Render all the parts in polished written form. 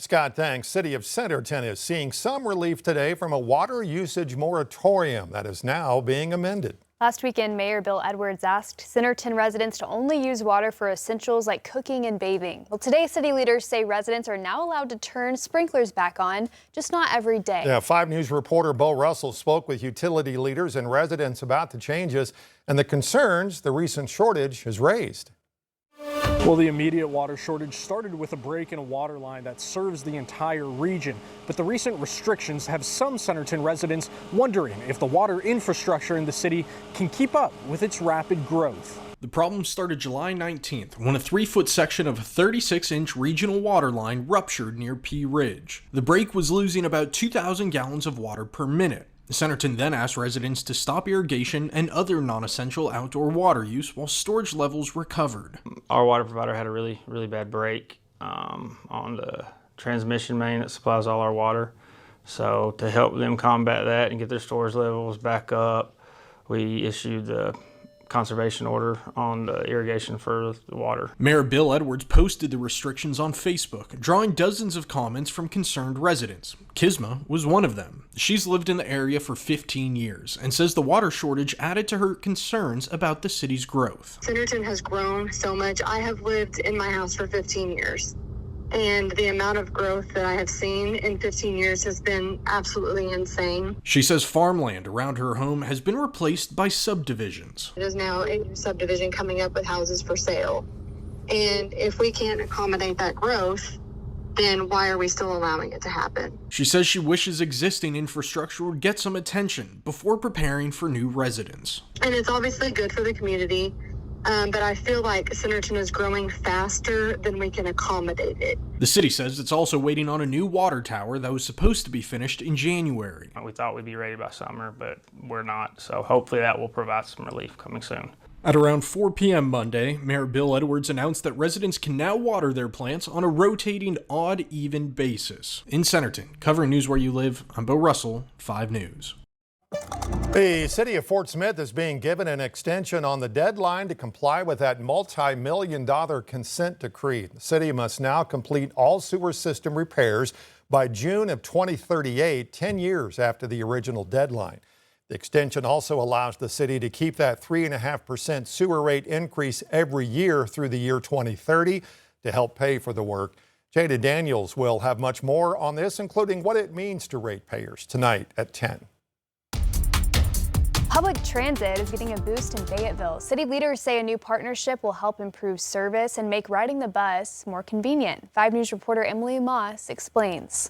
Scott, thanks. City of Centerton is seeing some relief today from a water usage moratorium that is now being amended. Last weekend, Mayor Bill Edwards asked Centerton residents to only use water for essentials like cooking and bathing. Well, today, city leaders say residents are now allowed to turn sprinklers back on, just not every day. Yeah, 5 News reporter Bo Russell spoke with utility leaders and residents about the changes and the concerns the recent shortage has raised. Well, the immediate water shortage started with a break in a water line that serves the entire region. But the recent restrictions have some Centerton residents wondering if the water infrastructure in the city can keep up with its rapid growth. The problem started July 19th when a 3-foot section of a 36-inch regional water line ruptured near Pea Ridge. The break was losing about 2,000 gallons of water per minute. Centerton then asked residents to stop irrigation and other non-essential outdoor water use while storage levels recovered. Our water provider had a really bad break on the transmission main that supplies all our water. So to help them combat that and get their storage levels back up, we issued the conservation order on the irrigation for the water. Mayor Bill Edwards posted the restrictions on Facebook, drawing dozens of comments from concerned residents. Kisma was one of them. She's lived in the area for 15 years and says the water shortage added to her concerns about the city's growth. Centerton has grown so much. I have lived in my house for 15 years. And the amount of growth that I have seen in 15 years has been absolutely insane. She says farmland around her home has been replaced by subdivisions. There's now a new subdivision coming up with houses for sale. And if we can't accommodate that growth, then why are we still allowing it to happen? She says she wishes existing infrastructure would get some attention before preparing for new residents. And it's obviously good for the community. But I feel like Centerton is growing faster than we can accommodate it. The city says it's also waiting on a new water tower that was supposed to be finished in January. We thought we'd be ready by summer, but we're not. So hopefully that will provide some relief coming soon. At around 4 p.m. Monday, Mayor Bill Edwards announced that residents can now water their plants on a rotating odd-even basis. In Centerton, covering news where you live, I'm Bo Russell, 5 News. The city of Fort Smith is being given an extension on the deadline to comply with that multi-million-dollar consent decree. The city must now complete all sewer system repairs by June of 2038, 10 years after the original deadline. The extension also allows the city to keep that 3.5% sewer rate increase every year through the year 2030 to help pay for the work. Jada Daniels will have much more on this, including what it means to ratepayers, tonight at 10. Public transit is getting a boost in Fayetteville. City leaders say a new partnership will help improve service and make riding the bus more convenient. 5 News reporter Emily Moss explains.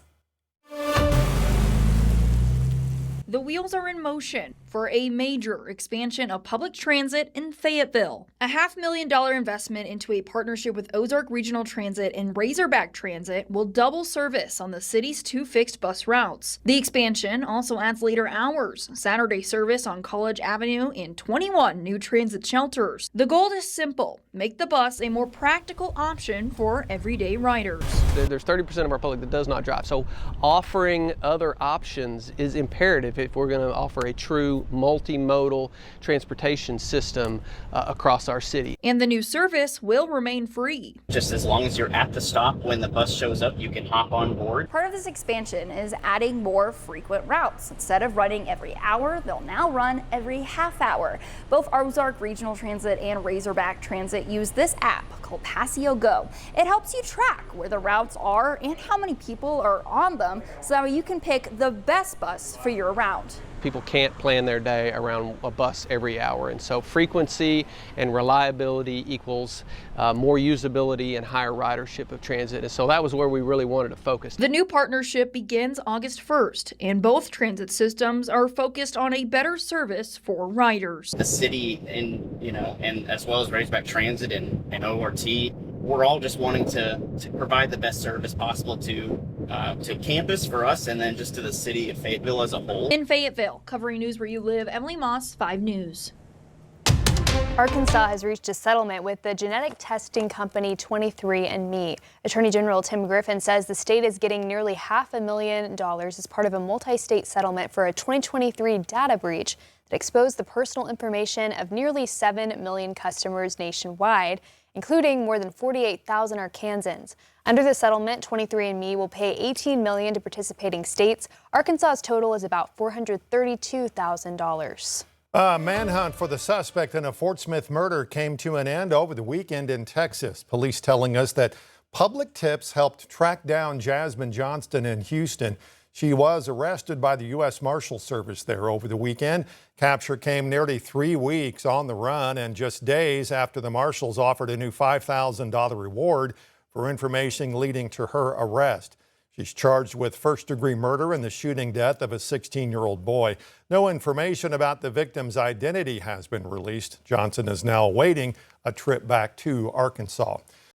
The wheels are in motion for a major expansion of public transit in Fayetteville. A $500,000 investment into a partnership with Ozark Regional Transit and Razorback Transit will double service on the city's 2 fixed bus routes. The expansion also adds later hours, Saturday service on College Avenue, and 21 new transit shelters. The goal is simple: make the bus a more practical option for everyday riders. There's 30% of our public that does not drive, so offering other options is imperative if we're going to offer a true multimodal transportation system across our city. And the new service will remain free. Just as long as you're at the stop when the bus shows up, you can hop on board. Part of this expansion is adding more frequent routes. Instead of running every hour, they'll now run every half hour. Both Ozark Regional Transit and Razorback Transit use this app called Passio Go. It helps you track where the routes are and how many people are on them, so that you can pick the best bus for your route. People can't plan their day around a bus every hour, and so frequency and reliability equals more usability and higher ridership of transit, and so that was where we really wanted to focus. The new partnership begins August 1st, and both transit systems are focused on a better service for riders. The city and as well as Razorback Transit and ORT, we're all just wanting to provide the best service possible to campus for us, and then just to the city of Fayetteville as a whole. In Fayetteville, covering news where you live, Emily Moss, 5 News. Arkansas has reached a settlement with the genetic testing company 23andMe. Attorney General Tim Griffin says the state is getting nearly $500,000 as part of a multi-state settlement for a 2023 data breach that exposed the personal information of nearly 7 million customers nationwide including more than 48,000 Arkansans. Under the settlement, 23andMe will pay $18 million to participating states. Arkansas's total is about $432,000. A manhunt for the suspect in a Fort Smith murder came to an end over the weekend in Texas. Police telling us that public tips helped track down Jasmine Johnston in Houston. She was arrested by the U.S. Marshal Service there over the weekend. Capture came nearly 3 weeks on the run and just days after the marshals offered a new $5,000 reward for information leading to her arrest. She's charged with first-degree murder in the shooting death of a 16-year-old boy. No information about the victim's identity has been released. Johnson is now awaiting a trip back to Arkansas.